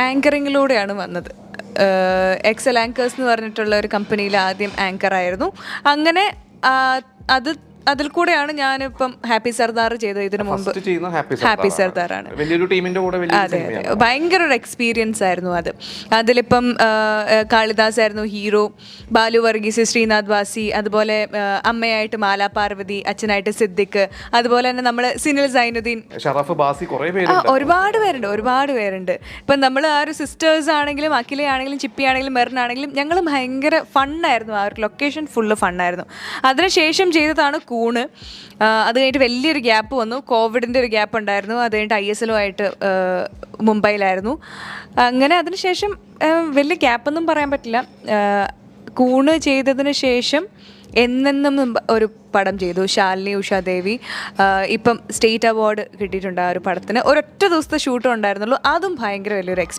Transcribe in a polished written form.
ആങ്കറിങ്ങിലൂടെയാണ് വന്നത്. Excel anchors എന്ന് പറഞ്ഞിട്ടുള്ള ഒരു കമ്പനിയിൽ ആദ്യം ആങ്കർ ആയിരുന്നു. അങ്ങനെ അത് അതിൽ കൂടെയാണ് ഞാനിപ്പം ഹാപ്പി സർദാർ ചെയ്തത്. ഇതിനു മുമ്പ് ഹാപ്പി സർദാറാണ്. അതെ അതെ, ഭയങ്കര ഒരു എക്സ്പീരിയൻസ് ആയിരുന്നു അത്. അതിലിപ്പം കാളിദാസ് ആയിരുന്നു ഹീറോ, ബാലു വർഗീസ്, ശ്രീനാഥ് വാസി, അതുപോലെ അമ്മയായിട്ട് മാലാ പാർവതി, അച്ഛനായിട്ട് സിദ്ദിഖ്, അതുപോലെ തന്നെ നമ്മൾ സിനിൽ സൈനുദ്ദീൻ, ഒരുപാട് പേരുണ്ട്. ഇപ്പം നമ്മൾ ആ ഒരു സിസ്റ്റേഴ്സ് ആണെങ്കിലും അഖിലയാണെങ്കിലും ചിപ്പിയാണെങ്കിലും മെറിനാണെങ്കിലും ഞങ്ങൾ ഭയങ്കര ഫണ്ണായിരുന്നു. ആ ഒരു ലൊക്കേഷൻ ഫുള്ള് ഫണ്ണായിരുന്നു. അതിനുശേഷം ചെയ്തതാണ് കൂണ്. അത് കഴിഞ്ഞിട്ട് വലിയൊരു ഗ്യാപ്പ് വന്നു, കോവിഡിൻ്റെ ഒരു ഗ്യാപ്പ് ഉണ്ടായിരുന്നു. അത് കഴിഞ്ഞിട്ട് ISLO ആയിട്ട് മുംബൈയിലായിരുന്നു. അങ്ങനെ അതിനുശേഷം വലിയ ഗ്യാപ്പൊന്നും പറയാൻ പറ്റില്ല. കൂണ് ചെയ്തതിന് ശേഷം എന്നെന്നും ഒരു പടം ചെയ്തു, ശാലിനി ഉഷാദേവി. ഇപ്പം സ്റ്റേറ്റ് അവാർഡ് കിട്ടിയിട്ടുണ്ട് ആ ഒരു പടത്തിന്. ഒരൊറ്റ ദിവസത്തെ ഷൂട്ടും ഉണ്ടായിരുന്നുള്ളൂ. അതും ഭയങ്കര വലിയൊരു എക്സ്പീരിയൻസ്.